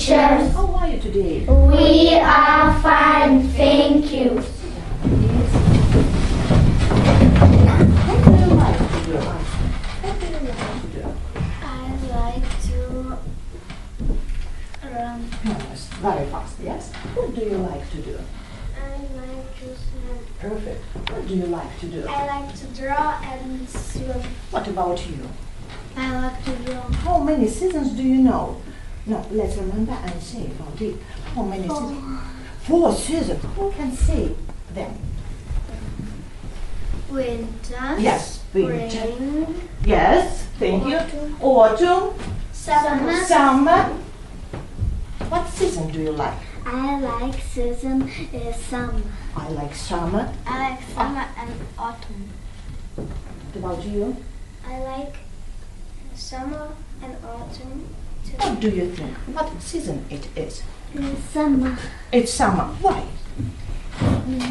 teachers. How are you today? We are fine, thank you. What do you like to do? What do you like to do? I like to run. Yes, very fast, yes? What do you like to do? I like to swim. Perfect. What do you like to do? I like to draw and swim. What about you? I like to draw. How many seasons do you know? No, let's remember and say about it. How many seasons? 4 seasons. Who can say them? Winter. Yes, winter. Spring. Yes, thank you. Autumn, Summer. summer. What season do you like? I like season summer. I like summer. I like summer and autumn. What about you? I like summer and autumn too. What do you think? What season it is? Summer. It's summer. Why?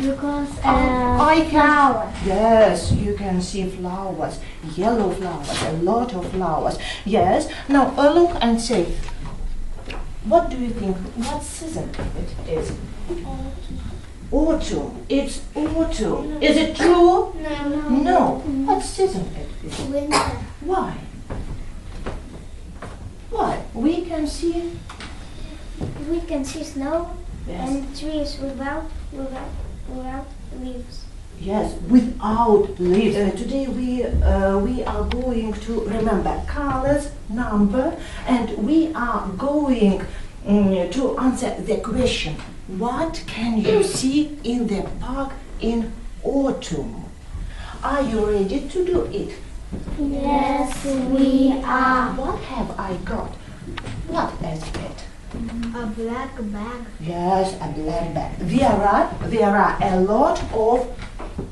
Because I can. flower. Yes, you can see flowers, yellow flowers, a lot of flowers. Yes. Now look and say. What do you think? What season it is? Autumn. It's autumn. Is it true? No. No. What season it is? Winter. Why? Why? We can see. We can see snow Yes. and trees without leaves. Yes, without leaves. Today we are going to remember colors, number, and we are going to answer the question: what can you see in the park in autumn? Are you ready to do it? Yes, we are. What have I got? What is it? A black bag. Yes, a black bag. There are a lot of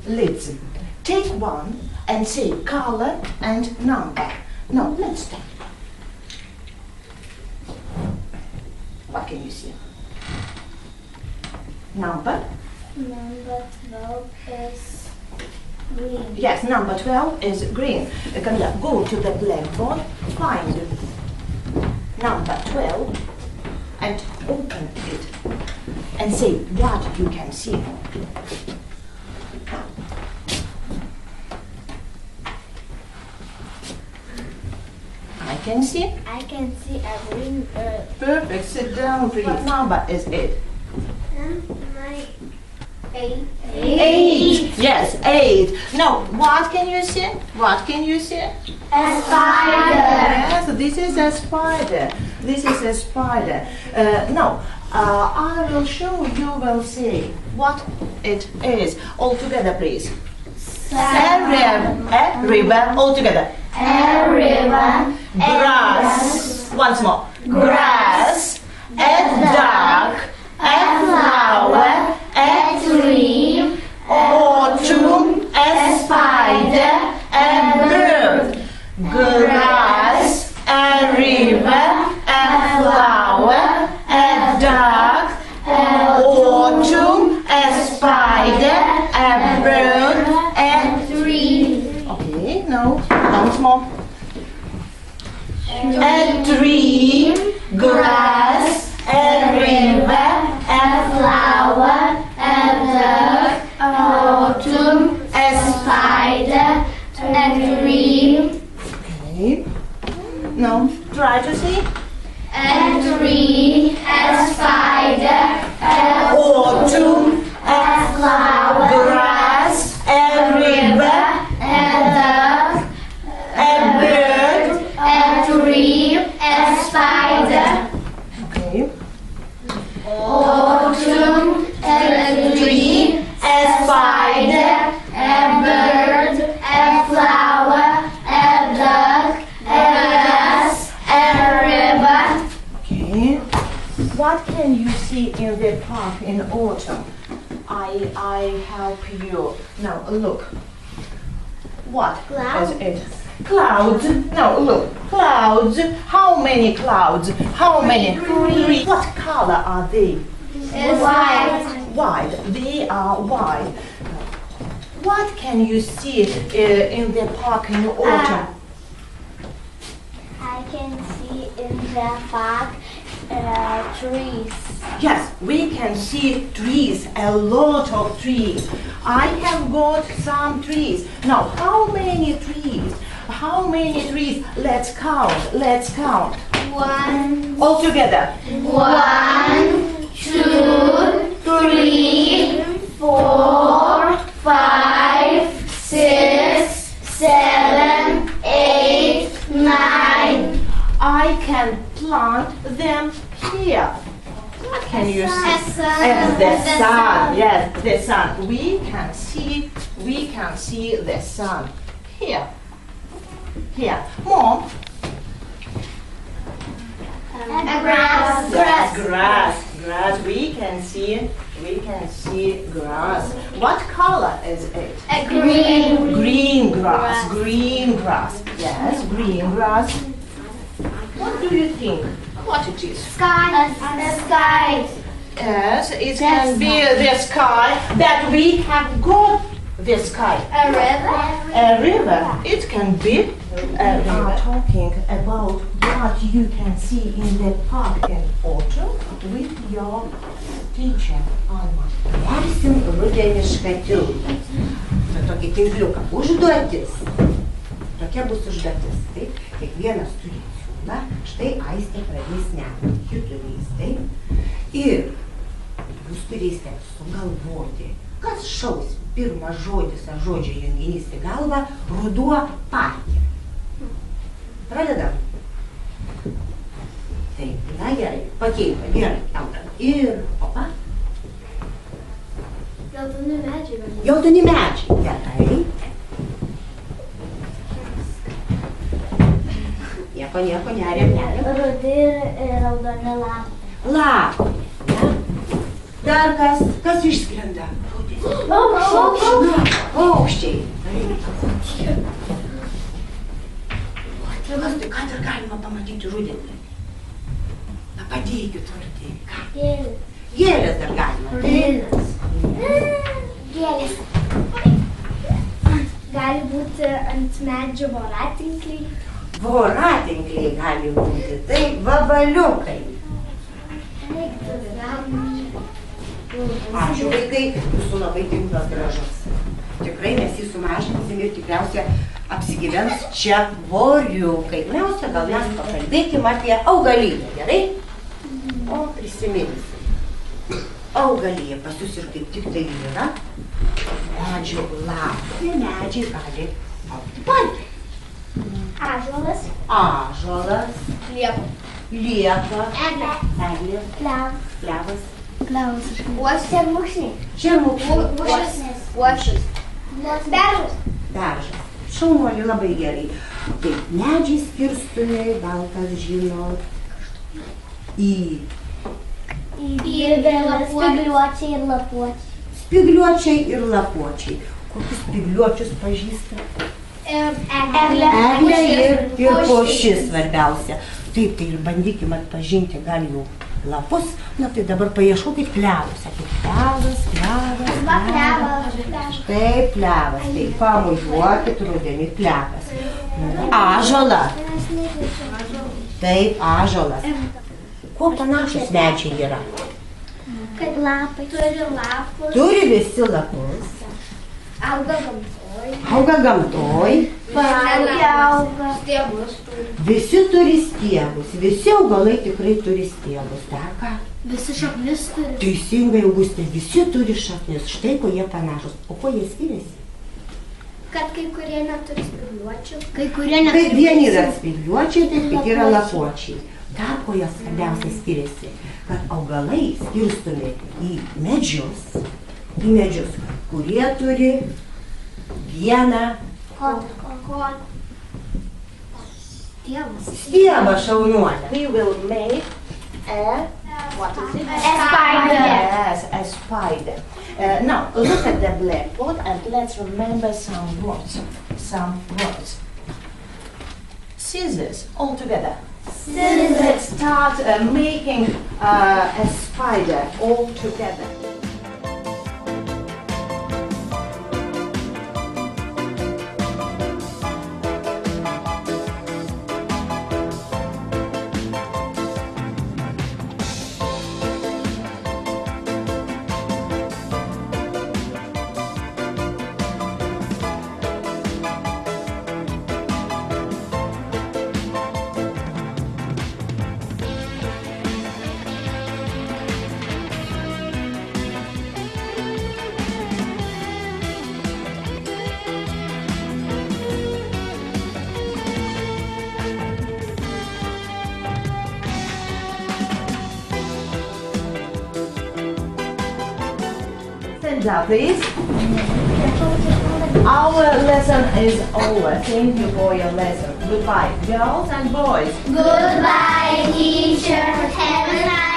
lids. Take one and say color and number. Now let's start. What can you see? Number? Number 12 is green. Yes, number 12 is green. Camila, go to the blackboard, find number 12 and open it and say what you can see. I can see. I can see a green bird. Perfect. Sit down, please. What number is it? My 8. 8. Yes, 8. Now, what can you see? What can you see? A spider. Yes, this is a spider. This is a spider. Now, I will show you. Will say what it is. All together, please. A river. All together. A river. Grass. Once more. Grass. A duck. A flower. A tree. Autumn. A spider. A bird. Grass. A river. A flower. A duck. Autumn. A spider. A bird. A Tree. Okay, now once more. A tree, grass, a river, a flower, a duck, autumn, a spider, a tree. Okay. Now try to see. A tree. A spider. A Autumn, a flower. grass, a river, A duck. a bird. A tree. A spider. Okay. Autumn. A tree. A Spider. A bird. A flower. A duck. A grass. A river. Okay. What can you see in the park in autumn? I help you. Now look. What Clouds. is it? Clouds. Now look. Clouds. How many clouds? How many? Three. What color are they? White. White. They are white. What can you see in the park in autumn? I can see in the park Trees. Yes, we can see trees, a lot of trees. I have got some trees. Now, how many trees? How many trees? Let's count. Let's count. One. All together. 1, 2, 3, 4, 5, 6, 7, 8, 9. I can plant them here. What can you see? As The sun. Yes, the sun. We can see the sun here. Here. Mom. Grass. Grass. We can see grass. What color is it? Green. Green grass. Yes, green grass. What do you think? What it is? Sky. Sky. Yes, it can be the sky that we have got the sky. A river. A river. It can be a river. We are talking about what you can see in the park in autumn with your teacher, Alma. Versim rudenišką tiltą. Tai tokį tinkliuką. Užduotis. Tokia bus užduotis. Taip? Kiekvienas turi siūlą. Štai Aistė pradės šnekėti. Ji turės, taip? Ir jūs turėsite sugalvoti, kas šaus pirmas žodis ar žodžio junginys į galvą ruduo parke. Pradedam. Taip, na gerai. Pakeitą, gerai. Ir opa. Geltoni medžiai. Geltoni medžiai. Gerai. Nieko, neriam. Rudi ir raudoni lapai. Lapai. Ne? Dar kas išskrenda? Paukščiai. Kas tai, ką dar galima pamatyti rudenį? Na, padėkit vardį. Gėlės dar galima. Gėlės. Gali būti ant medžio voratinkliai. Voratinkliai gali būti. Tai vabaliukai. Ačiū vaikai, jūsų labai tinklas gražus. Tikrai mes jį sumažinsim ir tikriausiai apsigyvens čia voriukai. Pirmiausia, gal mes pakalbėkim apie augaliją, gerai? O prisiminsim. Augalija pas jūs ir kaip tik tai yra medžių lapai. Medžiai gali augti parke. Ąžuolas. Ąžuolas. Liepa. Liepa. Eglė. Klevas. Klevas. Šermukšniai. Šermukšniai. Uošis. Beržas. Beržas. Šaunuolį labai gerai. Taip, medžiai skirstomi, gal kas žino, į Spygliuočiai ir lapuočiai. spygliuočiai ir lapuočiai. Kokius spygliuočius pažįsta? Eglė. Ir pušis svarbiausia. Taip, tai ir bandykim atpažinti gal jų lapus. Na tai dabar paieškokit klevus. Sakykit, klevas. Taip, klevas. Taip, pamužiuokit rudenį klevas. Ąžuolas. Taip, ąžuolas. Kuo panašus medžiai yra? Kad lapai. Turi lapus. Turi visi lapus. Auga gamtoj. Auga gamtoj. Auga. Stiebus turi. Visi turi stiebus. Visi augalai tikrai turi stiebus. Dar ką? Visi šaknis turi. Teisingai, Augustė, visi turi šaknis. Štai ko jie panašus. O ko jie skiriasi? Kad kai kurie neturi spygliuočių. Tai vieni yra spygliuočiai, taip kiti yra lapuočiai. Dar ko jie svarbiausiai skiriasi? Kad augalai skirstomi į medžius, kurie turi vieną stiebą šaunuolę. We will make what is it? A spider. Yes, a spider. Now, look at the blackboard and let's remember some words. Scissors, all together. Let's start making a spider all together. Elda, please. Our lesson is over. Thank you for your lesson. Goodbye, girls and boys. Goodbye, teacher. Have a nice